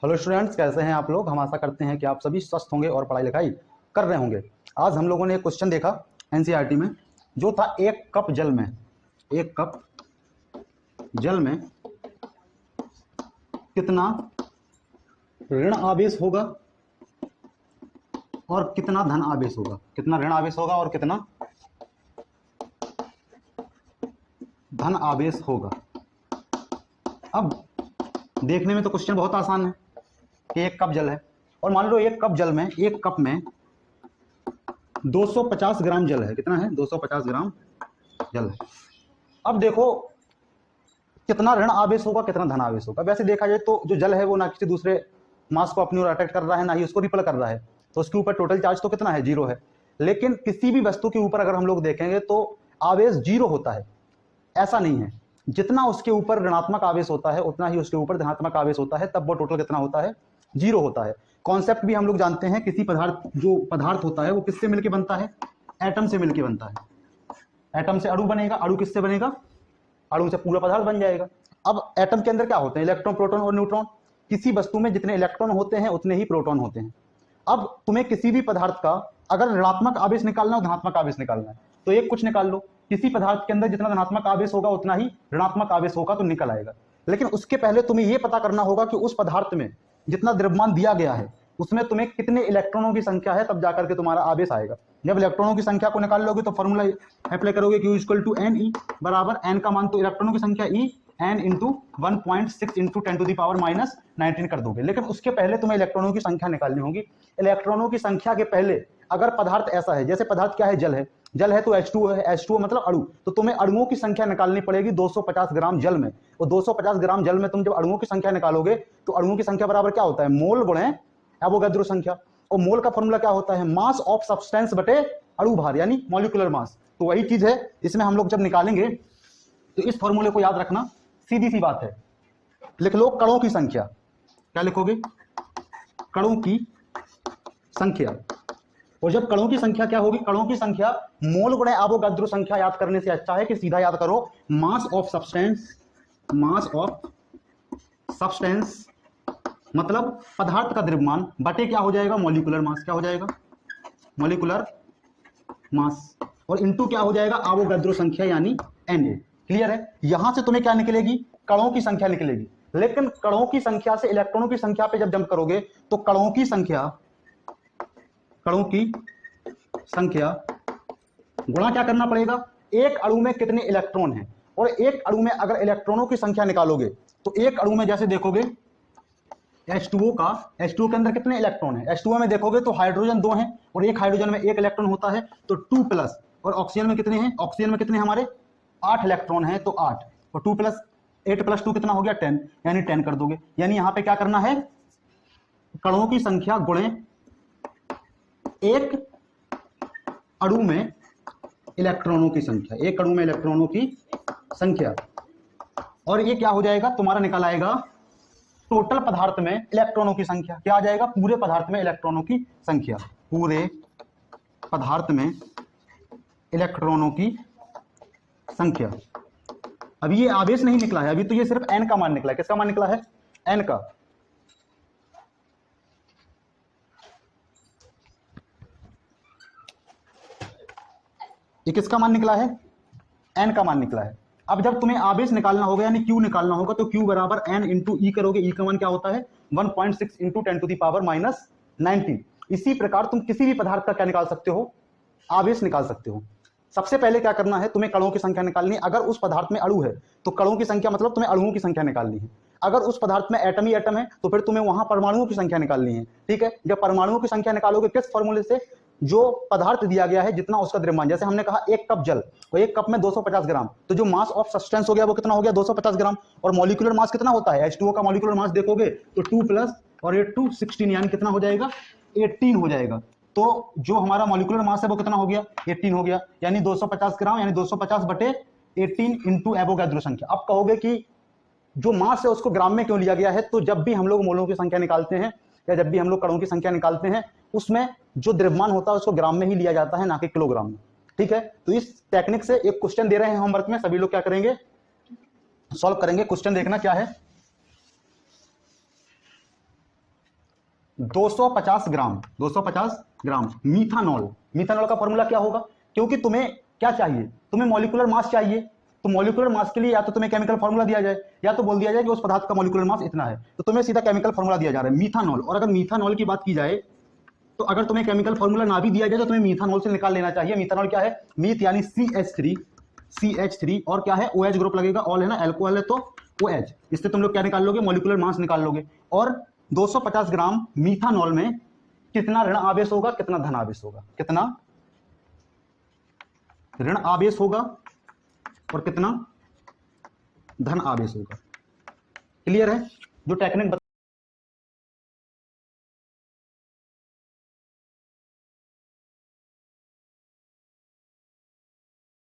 Hello students, कैसे हैं आप लोग। हम आशा करते हैं कि आप सभी स्वस्थ होंगे और पढ़ाई लिखाई कर रहे होंगे। आज हम लोगों ने एक क्वेश्चन देखा एनसीईआरटी में, जो था एक कप जल में कितना ऋण आवेश होगा और कितना धन आवेश होगा। कितना ऋण आवेश होगा और कितना धन आवेश होगा। अब देखने में तो क्वेश्चन बहुत आसान है कि एक कप जल है और मान लो एक कप में 250 ग्राम जल है। कितना है? 250 ग्राम जल है। अब देखो कितना ऋण आवेश होगा, कितना धन आवेश होगा। वैसे देखा जाए तो जो जल है वो ना किसी दूसरे मास को अपनी ओर अट्रैक्ट कर रहा है, ना ही उसको रिपल कर रहा है, तो उसके ऊपर टोटल चार्ज तो कितना है? 0 है। लेकिन किसी भी वस्तु के ऊपर अगर हम लोग देखेंगे तो आवेश 0 होता है, ऐसा नहीं है। जितना उसके ऊपर ऋणात्मक आवेश होता है उतना ही उसके ऊपर धनात्मक आवेश होता है, तब वो टोटल कितना होता है? 0 होता है। कॉन्सेप्ट भी हम लोग जानते हैं, किसी जो पदार्थ होता है वो किससे मिलकर बनता है? एटम से मिलकर बनता है। एटम से अणु बनेगा, अणु किससे बनेगा? अणु से पूरा पदार्थ बन जाएगा। अब एटम के अंदर क्या होते हैं? इलेक्ट्रॉन, प्रोटॉन और न्यूट्रॉन। किसी वस्तु में जितने इलेक्ट्रॉन होते हैं उतने ही प्रोटॉन होते हैं। अब तुम्हें किसी भी पदार्थ का अगर ऋणात्मक आवेश निकालना हो, धनात्मक आवेश निकालना है, तो एक कुछ निकाल लो। किसी पदार्थ के अंदर जितना धनात्मक आवेश होगा उतना ही ऋणात्मक आवेश होगा, तो निकल आएगा। लेकिन उसके पहले तुम्हें यह पता करना होगा कि उस पदार्थ में जितना द्रव्यमान दिया गया है उसमें तुम्हें कितने इलेक्ट्रॉनों की संख्या है, तब जाकर के तुम्हारा आवेश आएगा। जब इलेक्ट्रॉनों की संख्या को निकाल लोगे तो फॉर्मूला अप्लाई करोगे, Q equal to N E बराबर एन का मान तो इलेक्ट्रॉनों की संख्या E N into 1.6 into 10 to the power minus 19 कर दोगे। लेकिन उसके पहले तुम्हें इलेक्ट्रॉनों की संख्या निकालनी होगी। इलेक्ट्रॉनों की संख्या के पहले अगर पदार्थ ऐसा है, जैसे पदार्थ क्या है? जल है तो H2O है, H2O मतलब अणु, तो तुम्हें अणुओं की संख्या निकालनी पड़ेगी 250 ग्राम जल में। और 250 ग्राम जल में तुम जब अणुओं की संख्या निकालोगे तो अणुओं की संख्या बराबर क्या होता है? मोल गुणे एवोगाड्रो संख्या। और मोल का फॉर्मूला क्या होता है? मास ऑफ सब्सटेंस बटे अणु भार, यानी मॉलिक्यूलर मास। तो वही चीज है इसमें हम लोग जब निकालेंगे तो इस फॉर्मूले को याद रखना, सीधी सी बात है। लिख लो कणों की संख्या। क्या लिखोगे? कणों की संख्या। और जब कणों की संख्या क्या होगी? कणों की संख्या मोल गुणे एवोगाड्रो संख्या याद करने से अच्छा है कि सीधा याद करो मास ऑफ सब्सटेंस मतलब पदार्थ का द्रव्यमान बटे क्या हो जाएगा? Molecular mass. क्या हो जाएगा? Molecular mass. और इनटू क्या हो जाएगा? एवोगाड्रो संख्या यानी Na। क्लियर है? यहां से तुम्हें क्या निकलेगी? कणों की संख्या निकलेगी। लेकिन कणों की संख्या से इलेक्ट्रॉनों की संख्या पे जब जंप करोगे तो कणों की संख्या गुणा क्या करना पड़ेगा? एक अणु में कितने इलेक्ट्रॉन हैं, और एक अणु में अगर इलेक्ट्रॉनों की संख्या निकालोगे तो एक अणु में जैसे देखोगे H2O के अंदर कितने इलेक्ट्रॉन है? H2O में देखोगे तो हाइड्रोजन 2 हैं और एक हाइड्रोजन में एक इलेक्ट्रॉन होता है, तो 2 प्लस। और ऑक्सीजन में कितने हैं? ऑक्सीजन में कितने हमारे 8 इलेक्ट्रॉन हैं, तो 8 और 2 प्लस 8 प्लस 2 कितना हो गया? 10, यानी 10 कर दोगे। यानी यहां पे क्या करना है? कणों की संख्या गुणे एक अणु में इलेक्ट्रॉनों की संख्या, एक अणु में इलेक्ट्रॉनों की संख्या। और ये क्या हो जाएगा? तुम्हारा निकल आएगा टोटल पदार्थ में इलेक्ट्रॉनों की संख्या। क्या आ जाएगा? पूरे पदार्थ में इलेक्ट्रॉनों की संख्या। पूरे पदार्थ में इलेक्ट्रॉनों की संख्या। अभी ये आवेश नहीं निकला है, अभी तो ये सिर्फ n का मान निकला है। किसका मान निकला है? n का। ये किसका मान निकला है? n का मान निकला है। अब जब तुम्हें आवेश निकालना होगा यानी Q निकालना होगा तो Q बराबर n इंटू ई करोगे। ई का मान क्या होता है? 1.6 into 10 to the power minus 19। इसी प्रकार तुम किसी भी पदार्थ का क्या निकाल सकते हो? आवेश निकाल सकते हो। सबसे पहले क्या करना है? तुम्हें कणों की संख्या निकालनी है। अगर उस पदार्थ में अणु है तो कणों की संख्या मतलब तुम्हें अणुओं की संख्या निकालनी है। अगर उस पदार्थ में एटम ही एटम है तो फिर तुम्हें वहां परमाणुओं की संख्या निकालनी है। ठीक है? जब परमाणुओं की संख्या निकालोगे किस फॉर्मूले से? जो पदार्थ दिया गया है जितना उसका द्रव्यमान, जैसे हमने कहा एक कप जल, तो एक कप में 250 ग्राम, तो जो मास ऑफ सब्सटेंस हो गया वो कितना हो गया? 250 ग्राम। और मॉलिक्यूलर मास कितना होता है? H2O का मॉलिक्यूलर मास देखोगे तो 2 प्लस और 8 2 16, यानी कितना हो जाएगा? 18 हो जाएगा। तो जो हमारा मॉलिक्यूलर मास है वो कितना हो गया? 18 हो गया, यानी 250 ग्राम, यानी 250 बटे 18 इंटू एवोगाड्रो संख्या। अब कहोगे कि जो मास है उसको ग्राम में क्यों लिया गया है? तो जब भी हम लोग मोलों की संख्या निकालते हैं या जब भी हम लोग कणों की संख्या निकालते हैं उसमें जो द्रव्यमान होता है उसको ग्राम में ही लिया जाता है, ना कि किलोग्राम में। ठीक है? तो इस टेक्निक से एक क्वेश्चन दे रहे हैं होमवर्क में, सभी लोग क्या करेंगे? सॉल्व करेंगे। क्वेश्चन देखना क्या है। 250 ग्राम, 250 ग्राम मीथानॉल। मीथानॉल का फॉर्मूला क्या होगा? क्योंकि तुम्हें क्या चाहिए, तुम्हें मॉलिक्यूलर मास चाहिए, तो मॉलिक्यूलर मास के लिए या तो तुम्हें केमिकल फॉर्मूला दिया जाए या तो बोल दिया जाए कि उस पदार्थ का मॉलिक्यूलर मास इतना है, तो तुम्हें सीधा केमिकल फॉर्मूला दिया जा रहा है मीथानॉल। और अगर मीथानॉल की बात की जाए तो अगर तुम्हें केमिकल फॉर्मूला ना भी दिया जाए तो तुम्हें मीथानॉल से निकाल लेना चाहिए। मीथानॉल क्या है? मीथ यानी CH3 और क्या है? OH ग्रुप लगेगा, ऑल है ना, एल्कोहल है तो OH। इससे तुम लोग क्या निकाल लोगे? मॉलिक्यूलर मास निकाल लोगे। और 250 ग्राम मीथानॉल में कितना ऋण आवेश होगा, कितना धन आवेश होगा? कितना ऋण आवेश होगा और कितना धन आवेश होगा? क्लियर है? जो टेक्निक